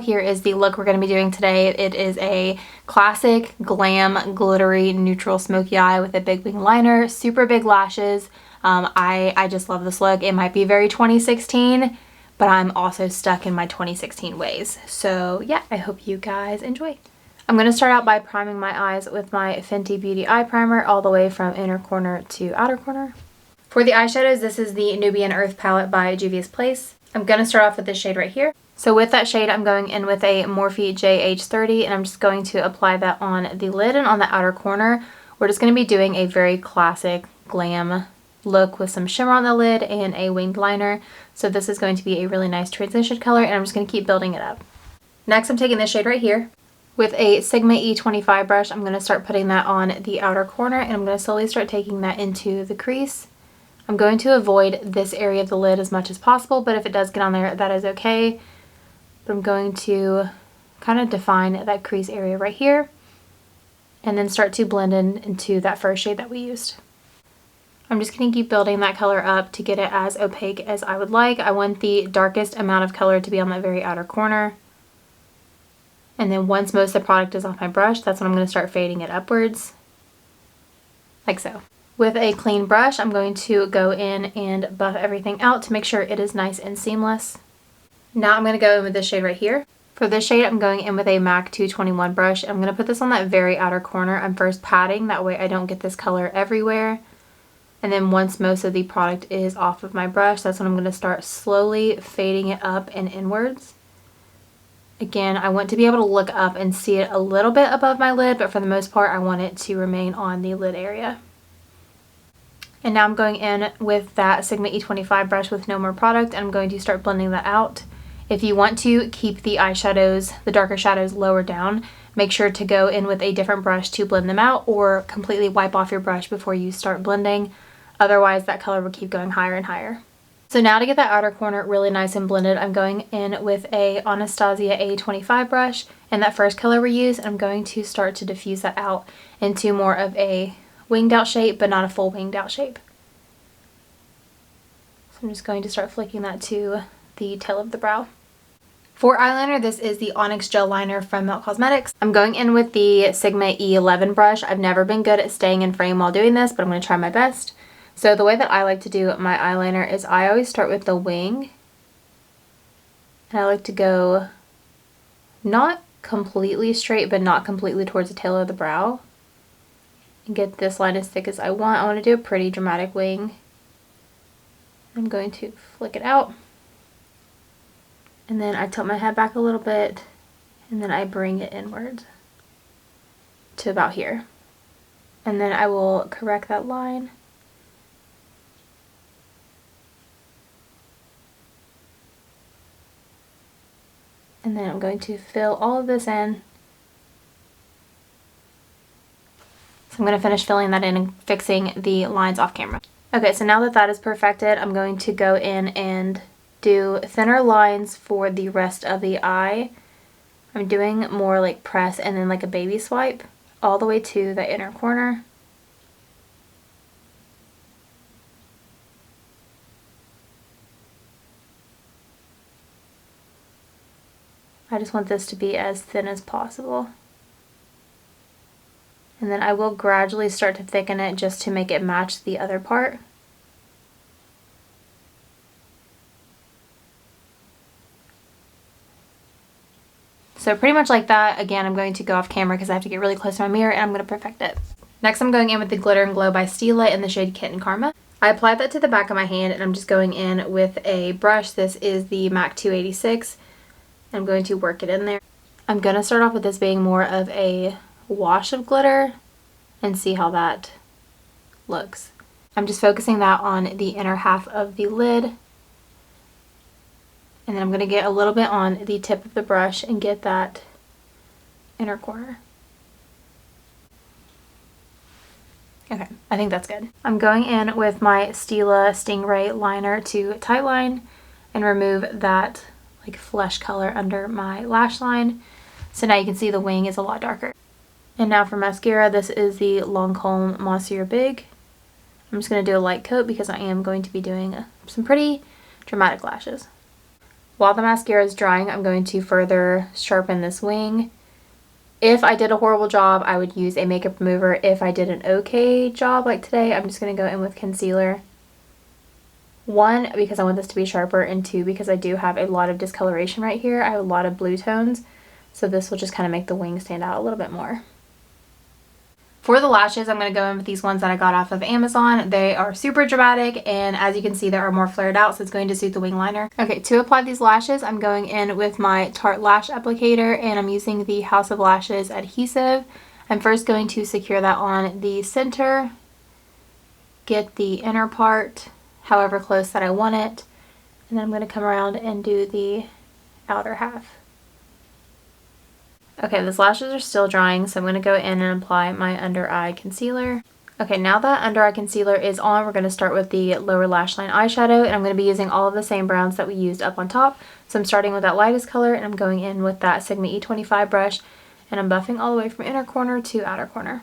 Here is the look we're going to be doing today. It is a classic glam glittery neutral smoky eye with a big wing liner, super big lashes. I just love this look. It might be very 2016, but I'm also stuck in my 2016 ways. So yeah, I hope you guys enjoy. I'm going to start out by priming my eyes with my Fenty Beauty Eye Primer all the way from inner corner to outer corner. For the eyeshadows, this is the Nubian Earth palette by Juvia's Place. I'm going to start off with this shade right here. So with that shade, I'm going in with a Morphe JH30, and I'm just going to apply that on the lid and on the outer corner. We're just going to be doing a very classic glam look with some shimmer on the lid and a winged liner. So this is going to be a really nice transition color, and I'm just going to keep building it up. Next, I'm taking this shade right here. With a Sigma E25 brush, I'm going to start putting that on the outer corner, and I'm going to slowly start taking that into the crease. I'm going to avoid this area of the lid as much as possible, but if it does get on there, that is okay. But I'm going to kind of define that crease area right here and then start to blend into that first shade that we used. I'm just going to keep building that color up to get it as opaque as I would like. I want the darkest amount of color to be on that very outer corner. And then once most of the product is off my brush, that's when I'm going to start fading it upwards, like so. With a clean brush, I'm going to go in and buff everything out to make sure it is nice and seamless. Now I'm going to go in with this shade right here. For this shade, I'm going in with a MAC 221 brush. I'm going to put this on that very outer corner. I'm first patting, that way I don't get this color everywhere. And then once most of the product is off of my brush, that's when I'm going to start slowly fading it up and inwards. Again, I want to be able to look up and see it a little bit above my lid, but for the most part, I want it to remain on the lid area. And now I'm going in with that Sigma E25 brush with no more product, and I'm going to start blending that out. If you want to keep the eyeshadows, the darker shadows lower down, make sure to go in with a different brush to blend them out, or completely wipe off your brush before you start blending. Otherwise, that color will keep going higher and higher. So now to get that outer corner really nice and blended, I'm going in with a Anastasia A25 brush and that first color we used, and I'm going to start to diffuse that out into more of a winged out shape, but not a full winged out shape. So I'm just going to start flicking that to the tail of the brow. For eyeliner, this is the Onyx gel liner from Melt Cosmetics. I'm going in with the Sigma E11 brush. I've never been good at staying in frame while doing this, but I'm going to try my best. So the way that I like to do my eyeliner is I always start with the wing. And I like to go not completely straight, but not completely towards the tail of the brow. And get this line as thick as I want. I want to do a pretty dramatic wing. I'm going to flick it out. And then I tilt my head back a little bit, and then I bring it inward to about here. And then I will correct that line. And then I'm going to fill all of this in. So I'm going to finish filling that in and fixing the lines off camera. Okay, so now that that is perfected, I'm going to go in and do thinner lines for the rest of the eye. I'm doing more like press and then like a baby swipe all the way to the inner corner. I just want this to be as thin as possible. And then I will gradually start to thicken it just to make it match the other part. So pretty much like that. Again, I'm going to go off camera because I have to get really close to my mirror and I'm going to perfect it. Next, I'm going in with the Glitter and Glow by Stila in the shade Kitten Karma. I applied that to the back of my hand, and I'm just going in with a brush. This is the MAC 286. I'm going to work it in there. I'm going to start off with this being more of a wash of glitter and see how that looks. I'm just focusing that on the inner half of the lid. And then I'm going to get a little bit on the tip of the brush and get that inner corner. Okay, I think that's good. I'm going in with my Stila Stingray liner to tightline and remove that like flesh color under my lash line. So now you can see the wing is a lot darker. And now for mascara, this is the Lancôme Monsieur Big. I'm just going to do a light coat because I am going to be doing some pretty dramatic lashes. While the mascara is drying, I'm going to further sharpen this wing. If I did a horrible job, I would use a makeup remover. If I did an okay job like today, I'm just going to go in with concealer. 1, because I want this to be sharper, and 2, because I do have a lot of discoloration right here. I have a lot of blue tones, so this will just kind of make the wing stand out a little bit more. For the lashes, I'm going to go in with these ones that I got off of Amazon. They are super dramatic, and as you can see, they are more flared out, so it's going to suit the wing liner. Okay, to apply these lashes, I'm going in with my Tarte lash applicator, and I'm using the House of Lashes adhesive. I'm first going to secure that on the center, get the inner part however close that I want it, and then I'm going to come around and do the outer half. Okay, these lashes are still drying, so I'm going to go in and apply my under eye concealer. Okay, now that under eye concealer is on, we're going to start with the lower lash line eyeshadow, and I'm going to be using all of the same browns that we used up on top. So I'm starting with that lightest color, and I'm going in with that Sigma E25 brush, and I'm buffing all the way from inner corner to outer corner.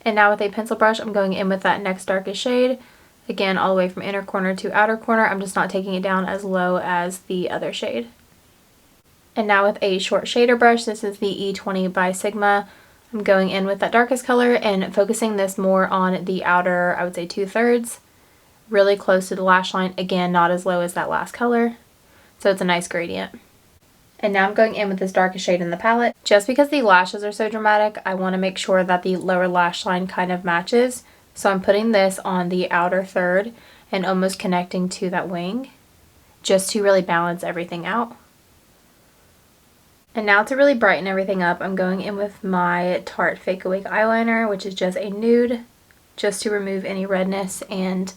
And now with a pencil brush, I'm going in with that next darkest shade, again all the way from inner corner to outer corner. I'm just not taking it down as low as the other shade. And now with a short shader brush, this is the E20 by Sigma, I'm going in with that darkest color and focusing this more on the outer, I would say 2/3, really close to the lash line, again not as low as that last color, so it's a nice gradient. And now I'm going in with this darkest shade in the palette. Just because the lashes are so dramatic, I want to make sure that the lower lash line kind of matches, so I'm putting this on the outer third and almost connecting to that wing, just to really balance everything out. And now to really brighten everything up, I'm going in with my Tarte Fake Awake eyeliner, which is just a nude, just to remove any redness and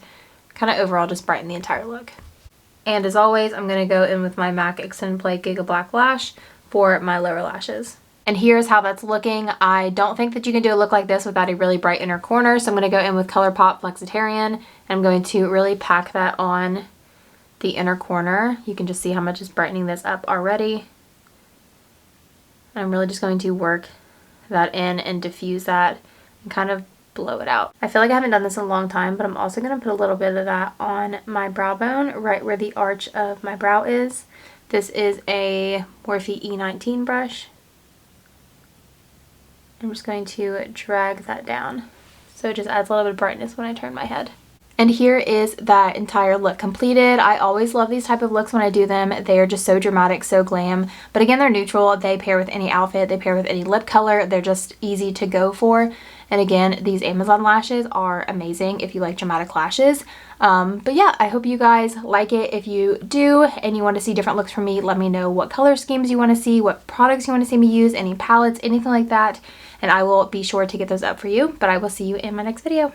kind of overall just brighten the entire look. And as always, I'm going to go in with my MAC Extended Play Gigablack Lash for my lower lashes. And here's how that's looking. I don't think that you can do a look like this without a really bright inner corner, so I'm going to go in with Colourpop Flexatarian, and I'm going to really pack that on the inner corner. You can just see how much is brightening this up already. I'm really just going to work that in and diffuse that and kind of blow it out. I feel like I haven't done this in a long time, but I'm also going to put a little bit of that on my brow bone, right where the arch of my brow is. This is a Morphe E19 brush. I'm just going to drag that down, so it just adds a little bit of brightness when I turn my head. And here is that entire look completed. I always love these type of looks when I do them. They are just so dramatic, so glam. But again, they're neutral. They pair with any outfit. They pair with any lip color. They're just easy to go for. And again, these Amazon lashes are amazing if you like dramatic lashes. But yeah, I hope you guys like it. If you do and you want to see different looks from me, let me know what color schemes you want to see, what products you want to see me use, any palettes, anything like that. And I will be sure to get those up for you. But I will see you in my next video.